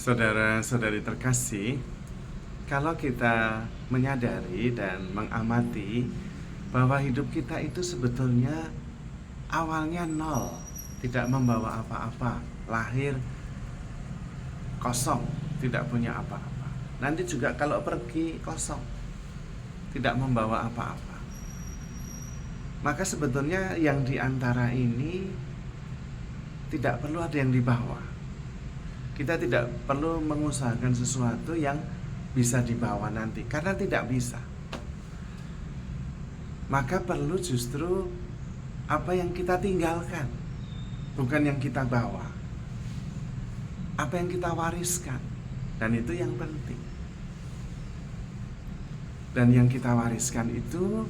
Saudara-saudari terkasih, kalau kita menyadari dan mengamati bahwa hidup kita itu sebetulnya awalnya nol, tidak membawa apa-apa, lahir kosong, tidak punya apa-apa. Nanti juga kalau pergi kosong, tidak membawa apa-apa. Maka sebetulnya yang diantara ini tidak perlu ada yang dibawa. Kita tidak perlu mengusahakan sesuatu yang bisa dibawa nanti, karena tidak bisa. Maka perlu justru apa yang kita tinggalkan, bukan yang kita bawa. Apa yang kita wariskan, dan itu yang penting. Dan yang kita wariskan itu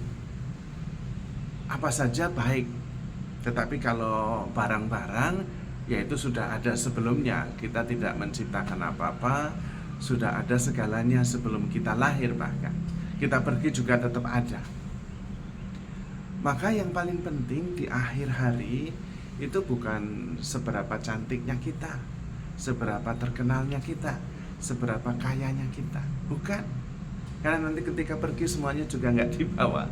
apa saja baik. Tetapi kalau barang-barang, yaitu sudah ada sebelumnya. Kita tidak menciptakan apa-apa, sudah ada segalanya sebelum kita lahir bahkan. Kita pergi juga tetap ada. Maka yang paling penting di akhir hari itu bukan seberapa cantiknya kita, seberapa terkenalnya kita, seberapa kayanya kita. Bukan. Karena nanti ketika pergi semuanya juga nggak dibawa.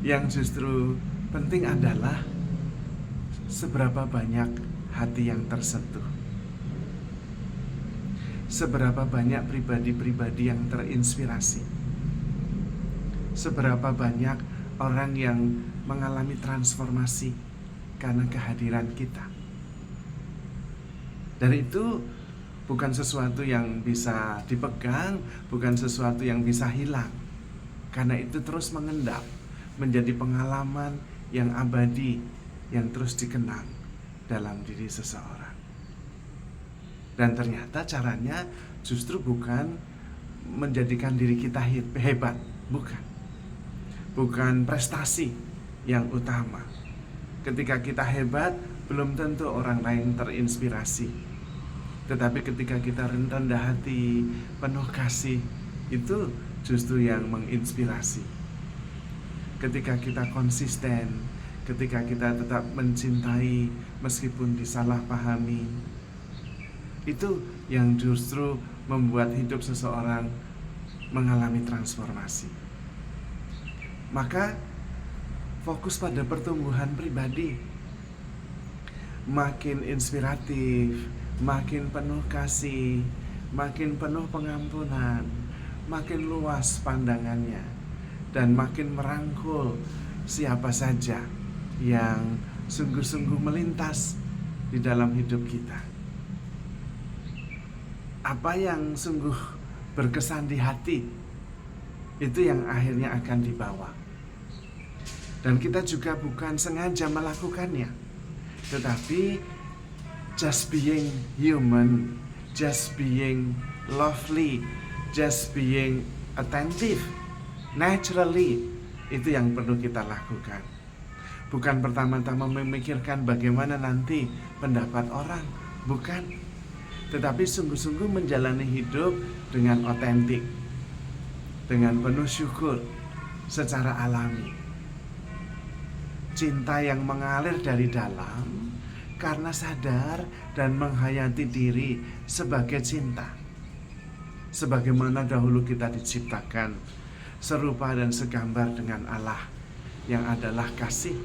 Yang justru penting adalah seberapa banyak hati yang tersentuh, seberapa banyak pribadi-pribadi yang terinspirasi, seberapa banyak orang yang mengalami transformasi karena kehadiran kita. Dan itu bukan sesuatu yang bisa dipegang, bukan sesuatu yang bisa hilang, karena itu terus mengendap menjadi pengalaman yang abadi, yang terus dikenang dalam diri seseorang. Dan ternyata caranya justru bukan menjadikan diri kita hebat, bukan prestasi yang utama. Ketika kita hebat, belum tentu orang lain terinspirasi. Tetapi ketika kita rendah hati, penuh kasih, itu justru yang menginspirasi. Ketika kita konsisten, ketika kita tetap mencintai meskipun disalahpahami, itu yang justru membuat hidup seseorang mengalami transformasi. Maka fokus pada pertumbuhan pribadi, makin inspiratif, makin penuh kasih, makin penuh pengampunan, makin luas pandangannya, dan makin merangkul siapa saja yang sungguh-sungguh melintas di dalam hidup kita. Apa yang sungguh berkesan di hati, itu yang akhirnya akan dibawa. Dan kita juga bukan sengaja melakukannya, tetapi just being human, just being lovely, just being attentive, naturally, itu yang perlu kita lakukan. Bukan pertama-tama memikirkan bagaimana nanti pendapat orang, bukan. Tetapi sungguh-sungguh menjalani hidup dengan otentik, dengan penuh syukur, secara alami. Cinta yang mengalir dari dalam karena sadar dan menghayati diri sebagai cinta. Sebagaimana dahulu kita diciptakan serupa dan segambar dengan Allah yang adalah kasih,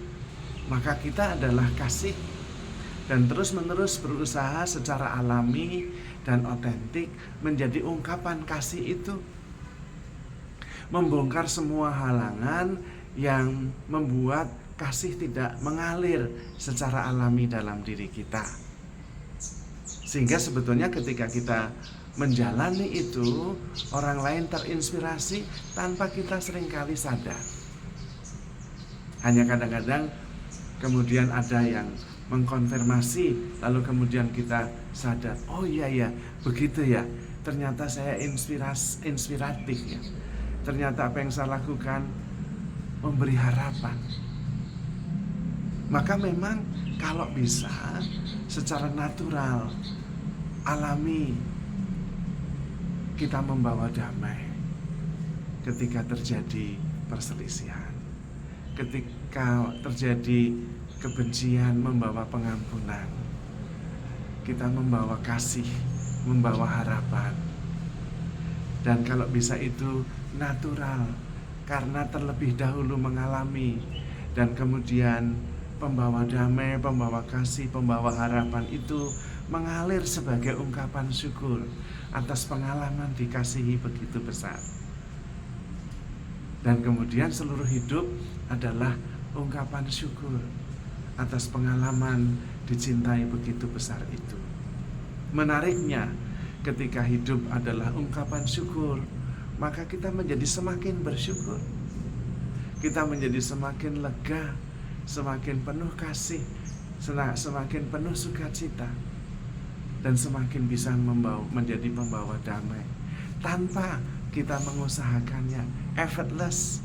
maka kita adalah kasih, dan terus-menerus berusaha secara alami dan otentik menjadi ungkapan kasih itu, membongkar semua halangan yang membuat kasih tidak mengalir secara alami dalam diri kita. Sehingga sebetulnya ketika kita menjalani itu, orang lain terinspirasi tanpa kita seringkali sadar. Hanya kadang-kadang kemudian ada yang mengkonfirmasi, lalu kemudian kita sadar, oh iya ya, begitu ya, ternyata saya inspiratif ya, ternyata apa yang saya lakukan memberi harapan. Maka memang kalau bisa secara natural, alami, kita membawa damai ketika terjadi perselisihan, ketika terjadi kebencian, membawa pengampunan, kita membawa kasih membawa harapan. Dan kalau bisa itu natural, karena terlebih dahulu mengalami, dan kemudian pembawa damai, pembawa kasih, pembawa harapan itu mengalir sebagai ungkapan syukur atas pengalaman dikasihi begitu besar. Dan kemudian seluruh hidup adalah ungkapan syukur atas pengalaman dicintai begitu besar itu. Menariknya, ketika hidup adalah ungkapan syukur, maka kita menjadi semakin bersyukur. Kita menjadi semakin lega, semakin penuh kasih, semakin penuh sukacita, dan semakin bisa menjadi pembawa damai tanpa kita mengusahakannya, effortless.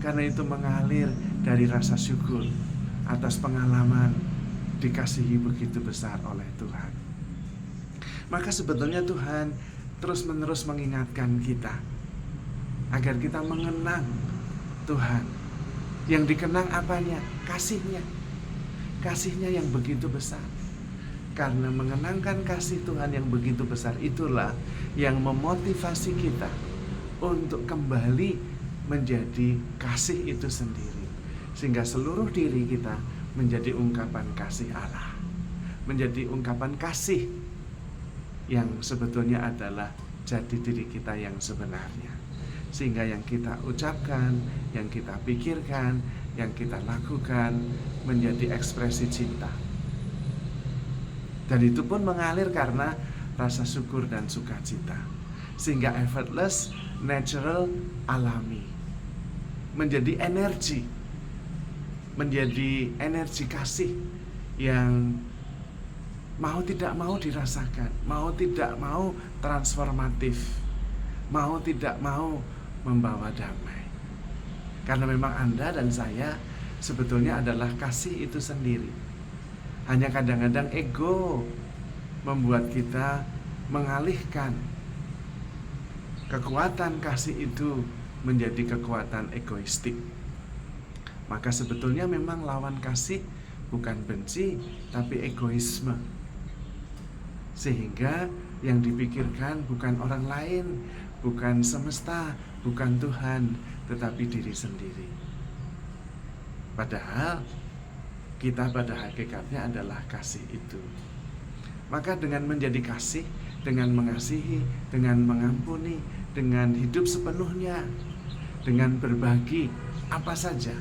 Karena itu mengalir dari rasa syukur atas pengalaman dikasihi begitu besar oleh Tuhan. Maka sebetulnya Tuhan terus-menerus mengingatkan kita agar kita mengenang Tuhan. Yang dikenang apanya? Kasihnya. Kasihnya yang begitu besar. Karena mengenangkan kasih Tuhan yang begitu besar itulah yang memotivasi kita untuk kembali menjadi kasih itu sendiri, sehingga seluruh diri kita menjadi ungkapan kasih Allah, menjadi ungkapan kasih yang sebetulnya adalah jati diri kita yang sebenarnya. Sehingga yang kita ucapkan, yang kita pikirkan, yang kita lakukan menjadi ekspresi cinta. Dan itu pun mengalir karena rasa syukur dan sukacita. Sehingga effortless, natural, alami. Menjadi energi kasih yang mau tidak mau dirasakan, mau tidak mau transformatif, mau tidak mau membawa damai. Karena memang Anda dan saya sebetulnya adalah kasih itu sendiri. Hanya kadang-kadang ego membuat kita mengalihkan kekuatan kasih itu menjadi kekuatan egoistik. Maka sebetulnya memang lawan kasih bukan benci, tapi egoisme. Sehingga yang dipikirkan bukan orang lain, bukan semesta, bukan Tuhan, tetapi diri sendiri. Padahal kita pada hakikatnya adalah kasih itu. Maka dengan menjadi kasih, dengan mengasihi, dengan mengampuni, dengan hidup sepenuhnya, dengan berbagi apa saja,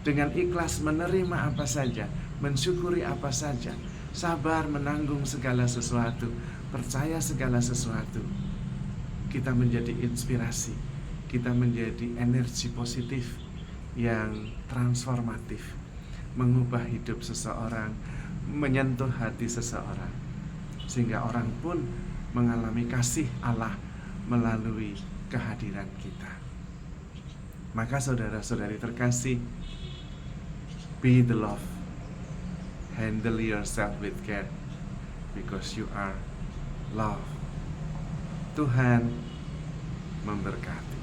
dengan ikhlas menerima apa saja, mensyukuri apa saja, sabar menanggung segala sesuatu, percaya segala sesuatu, kita menjadi inspirasi, kita menjadi energi positif yang transformatif, mengubah hidup seseorang, menyentuh hati seseorang, sehingga orang pun mengalami kasih Allah melalui kehadiran kita. Maka saudara-saudari terkasih, be the love, handle yourself with care, because you are love. Tuhan memberkati.